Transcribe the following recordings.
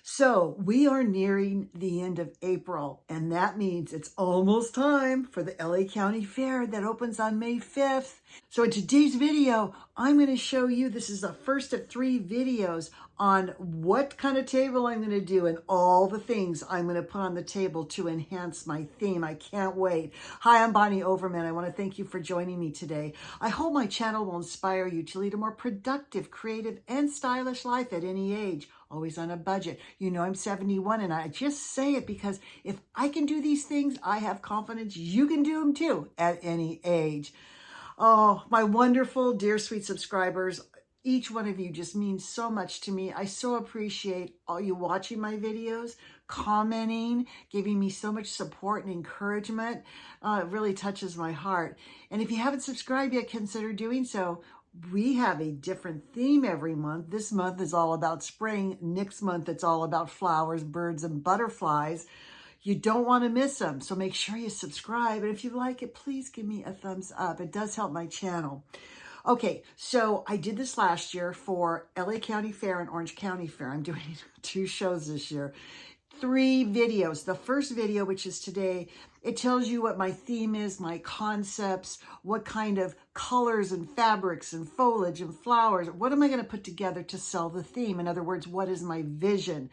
So we are nearing the end of April, and that means it's almost time for the LA County Fair that opens on May 5th. So in today's video, I'm going to show you, this is the first of 3 videos on what kind of table I'm going to do and all the things I'm going to put on the table to enhance my theme. I can't wait. Hi, I'm Bonnie Overman. I want to thank you for joining me today. I hope my channel will inspire you to lead a more productive, creative, and stylish life at any age, always on a budget. You know I'm 71, and I just say it because if I can do these things, I have confidence you can do them too at any age. Oh, my wonderful, dear, sweet subscribers. Each one of you just means so much to me. I so appreciate all you watching my videos, commenting, giving me so much support and encouragement. It really touches my heart. And if you haven't subscribed yet, consider doing so. We have a different theme every month. This month is all about spring. Next month, it's all about flowers, birds, and butterflies. You don't want to miss them, so make sure you subscribe. And if you like it, please give me a thumbs up. It does help my channel. Okay, so I did this last year for LA County Fair and Orange County Fair. I'm doing 2 shows this year. 3 videos. The first video, which is today, it tells you what my theme is, my concepts, what kind of colors and fabrics and foliage and flowers, what am I going to put together to sell the theme? In other words, what is my vision?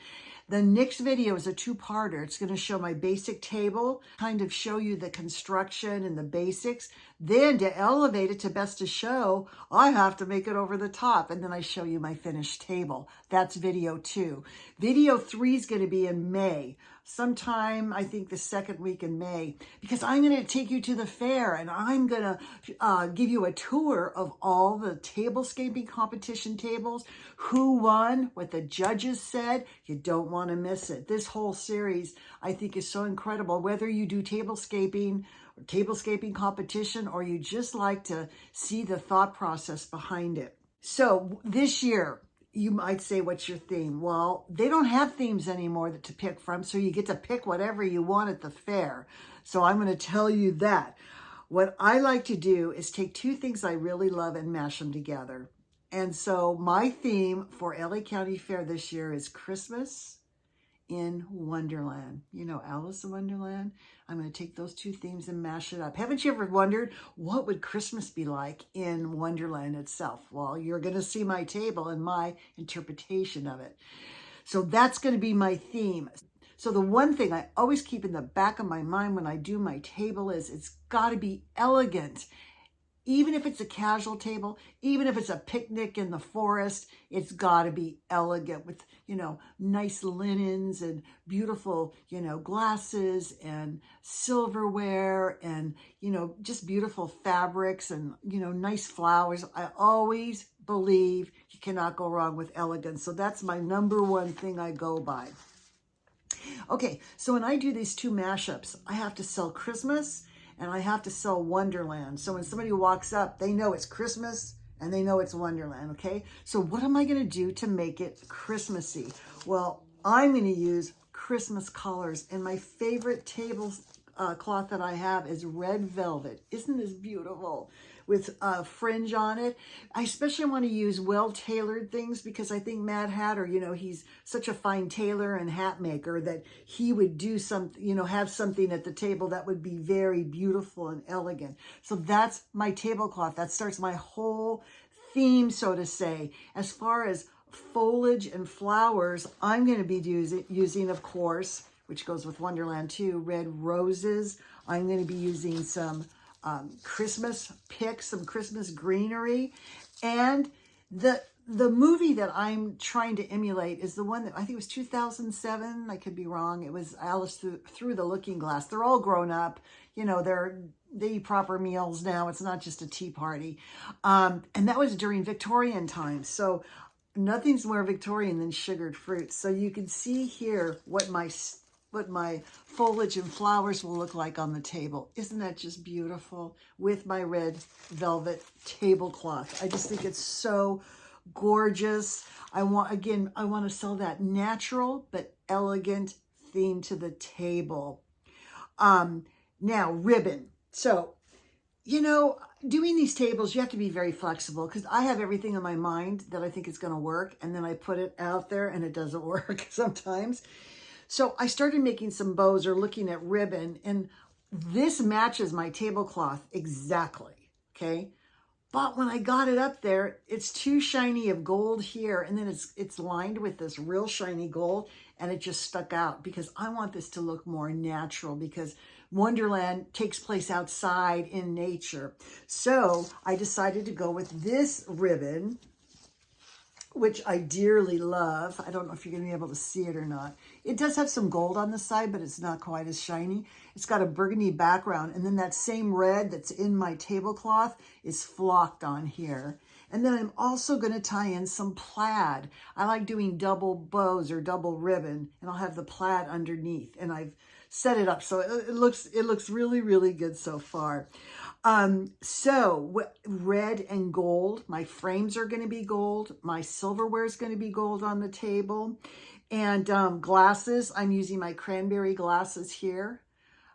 The next video is a 2-parter. It's going to show my basic table, kind of show you the construction and the basics. Then to elevate it to best of show, I have to make it over the top. And then I show you my finished table. That's video 2. Video 3 is going to be in May. Sometime, I think the 2nd week in May, because I'm going to take you to the fair and I'm going to give you a tour of all the tablescaping competition tables, who won, what the judges said. You don't want to miss it. This whole series, I think, is so incredible. Whether you do tablescaping or tablescaping competition, or you just like to see the thought process behind it. So this year, you might say, what's your theme? Well, they don't have themes anymore to pick from, so you get to pick whatever you want at the fair. So I'm going to tell you that. What I like to do is take 2 things I really love and mash them together. And so my theme for LA County Fair this year is Christmas in Wonderland. You know, Alice in Wonderland. I'm going to take those 2 themes and mash it up. Haven't you ever wondered what would Christmas be like in Wonderland itself? Well, you're going to see my table and my interpretation of it. So that's going to be my theme. So the one thing I always keep in the back of my mind when I do my table is it's got to be elegant. Even if it's a casual table, even if it's a picnic in the forest, it's got to be elegant with, you know, nice linens and beautiful, you know, glasses and silverware and, you know, just beautiful fabrics and, you know, nice flowers. I always believe you cannot go wrong with elegance. So that's my number 1 thing I go by. Okay, so when I do these 2 mashups, I have to sell Christmas and I have to sell Wonderland. So when somebody walks up, they know it's Christmas and they know it's Wonderland, okay? So what am I going to do to make it Christmassy? Well, I'm going to use Christmas colors, and my favorite tablecloth that I have is red velvet. Isn't this beautiful? With fringe on it. I especially want to use well-tailored things because I think Mad Hatter, you know, he's such a fine tailor and hat maker that he would do something, you know, have something at the table that would be very beautiful and elegant. So that's my tablecloth. That starts my whole theme, so to say. As far as foliage and flowers, I'm going to be using, of course, which goes with Wonderland too, red roses. I'm going to be using some Christmas picks, some Christmas greenery. And the movie that I'm trying to emulate is the one that I think it was 2007. I could be wrong. It was Alice Through the Looking Glass. They're all grown up. You know, they eat proper meals now. It's not just a tea party. And that was during Victorian times. So nothing's more Victorian than sugared fruits. So you can see here what my foliage and flowers will look like on the table. Isn't that just beautiful? With my red velvet tablecloth. I just think it's so gorgeous. I want to sell that natural but elegant theme to the table. Now, ribbon. So You know, doing these tables, you have to be very flexible because I have everything in my mind that I think is going to work. And then I put it out there and it doesn't work sometimes. So I started making some bows or looking at ribbon, and this matches my tablecloth exactly. Okay. But when I got it up there, it's too shiny of gold here, and then it's lined with this real shiny gold, and it just stuck out because I want this to look more natural because Wonderland takes place outside in nature. So I decided to go with this ribbon, which I dearly love. I don't know if you're going to be able to see it or not. It does have some gold on the side, but it's not quite as shiny. It's got a burgundy background, and then that same red that's in my tablecloth is flocked on here. And then I'm also going to tie in some plaid. I like doing double bows or double ribbon, and I'll have the plaid underneath. And I've set it up so it looks really, really good so far. So red and gold, my frames are going to be gold. My silverware is going to be gold on the table. And glasses, I'm using my cranberry glasses here.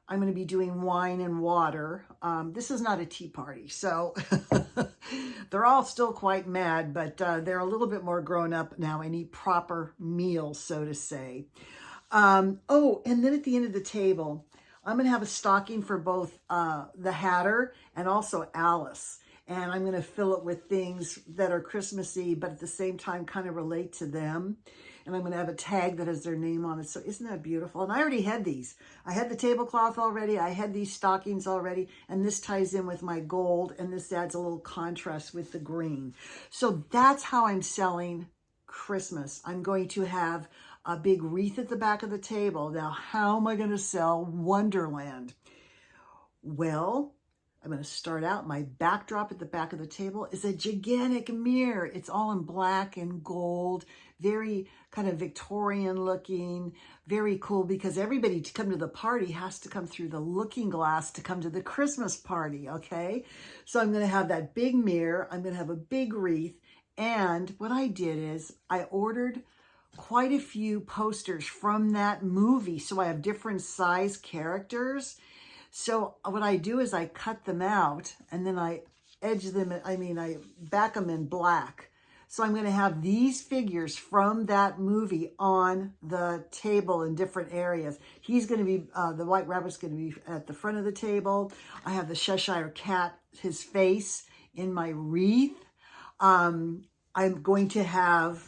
I'm going to be doing wine and water. This is not a tea party, so they're all still quite mad, but they're a little bit more grown up now and eat proper meals, so to say. Oh, and then at the end of the table, I'm going to have a stocking for both the Hatter and also Alice. And I'm going to fill it with things that are Christmassy, but at the same time kind of relate to them. And I'm going to have a tag that has their name on it. So isn't that beautiful? And I already had these. I had the tablecloth already. I had these stockings already. And this ties in with my gold. And this adds a little contrast with the green. So that's how I'm selling Christmas. I'm going to have a big wreath at the back of the table. Now, how am I going to sell Wonderland? Well, I'm going to start out. My backdrop at the back of the table is a gigantic mirror. It's all in black and gold, very kind of Victorian looking, very cool because everybody to come to the party has to come through the looking glass to come to the Christmas party, okay? So I'm going to have that big mirror. I'm going to have a big wreath. And what I did is I ordered quite a few posters from that movie. So I have different size characters. So what I do is I cut them out and then I edge them. I back them in black. So I'm going to have these figures from that movie on the table in different areas. He's going to be, the White Rabbit's going to be at the front of the table. I have the Cheshire Cat, his face in my wreath. I'm going to have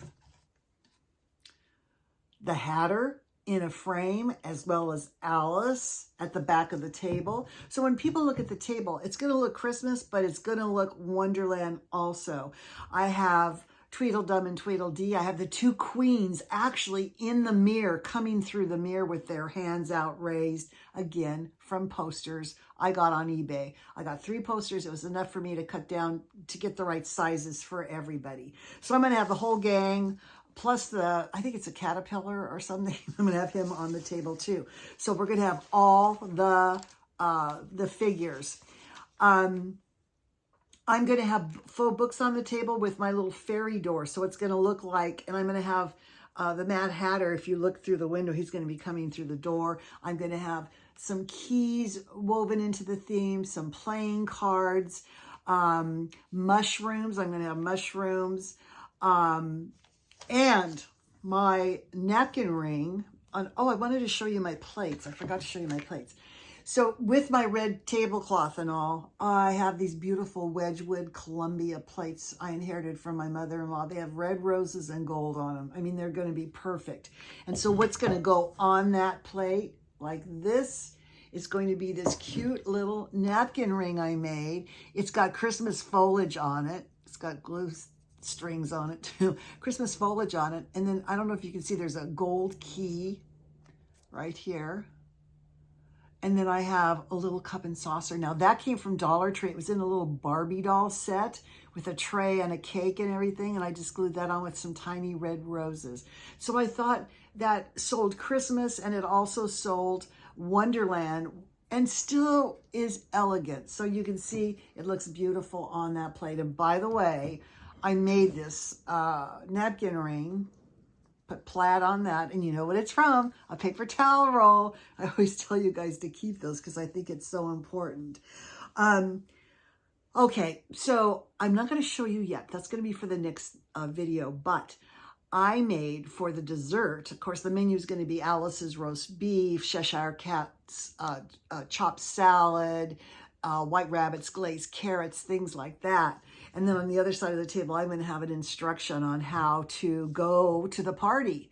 the Hatter in a frame, as well as Alice at the back of the table. So when people look at the table, it's going to look Christmas, but it's going to look Wonderland also. I have Tweedledum and Tweedledee. I have the two queens actually in the mirror, coming through the mirror with their hands out raised, again, from posters I got on eBay. I got 3 posters. It was enough for me to cut down to get the right sizes for everybody. So I'm going to have the whole gang, plus I think it's a caterpillar or something. I'm going to have him on the table too. So we're going to have all the figures. I'm going to have faux books on the table with my little fairy door. So it's going to look like, and I'm going to have the Mad Hatter. If you look through the window, he's going to be coming through the door. I'm going to have some keys woven into the theme, some playing cards, mushrooms. I'm going to have mushrooms. And my napkin ring. Oh, I wanted to show you my plates. I forgot to show you my plates. So with my red tablecloth and all, I have these beautiful Wedgwood Columbia plates I inherited from my mother-in-law. They have red roses and gold on them. I mean, they're going to be perfect. And so what's going to go on that plate like this is going to be this cute little napkin ring I made. It's got Christmas foliage on it. It's got glue strings on it too, Christmas foliage on it. And then I don't know if you can see, there's a gold key right here. And then I have a little cup and saucer. Now that came from Dollar Tree. It was in a little Barbie doll set with a tray and a cake and everything. And I just glued that on with some tiny red roses. So I thought that sold Christmas, and it also sold Wonderland, and still is elegant. So you can see it looks beautiful on that plate. And by the way, I made this napkin ring, put plaid on that, and you know what it's from, a paper towel roll. I always tell you guys to keep those because I think it's so important. Okay, so I'm not going to show you yet. That's going to be for the next video, but I made for the dessert, of course, the menu is going to be Alice's roast beef, Cheshire Cat's chopped salad, White Rabbit's glazed carrots, things like that. And then on the other side of the table, I'm going to have an instruction on how to go to the party.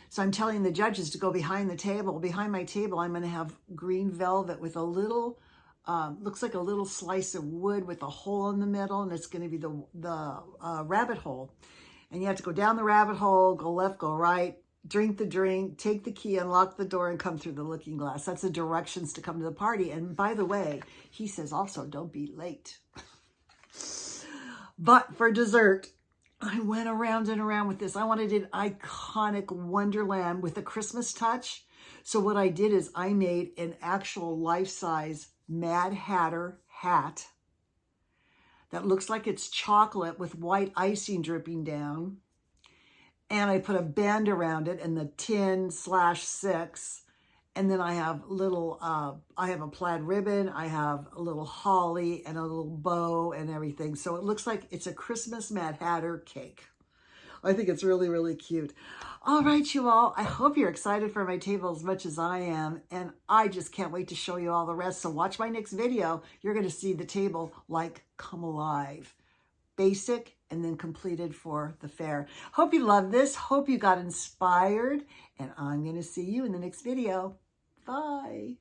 So I'm telling the judges to go behind the table. Behind my table, I'm going to have green velvet with a little, looks like a little slice of wood with a hole in the middle, and it's going to be the rabbit hole. And you have to go down the rabbit hole, go left, go right, drink the drink, take the key, unlock the door, and come through the looking glass. That's the directions to come to the party. And by the way, he says also, don't be late. But for dessert, I went around and around with this. I wanted an iconic wonderland with a Christmas touch. So what I did is I made an actual life-size Mad Hatter hat that looks like it's chocolate with white icing dripping down. And I put a band around it in the 10/6. And then I have little, I have a plaid ribbon, I have a little holly and a little bow and everything. So it looks like it's a Christmas Mad Hatter cake. I think it's really, really cute. All right, you all. I hope you're excited for my table as much as I am. And I just can't wait to show you all the rest. So watch my next video. You're going to see the table like come alive. Basic and then completed for the fair. Hope you love this. Hope you got inspired. And I'm going to see you in the next video. Bye.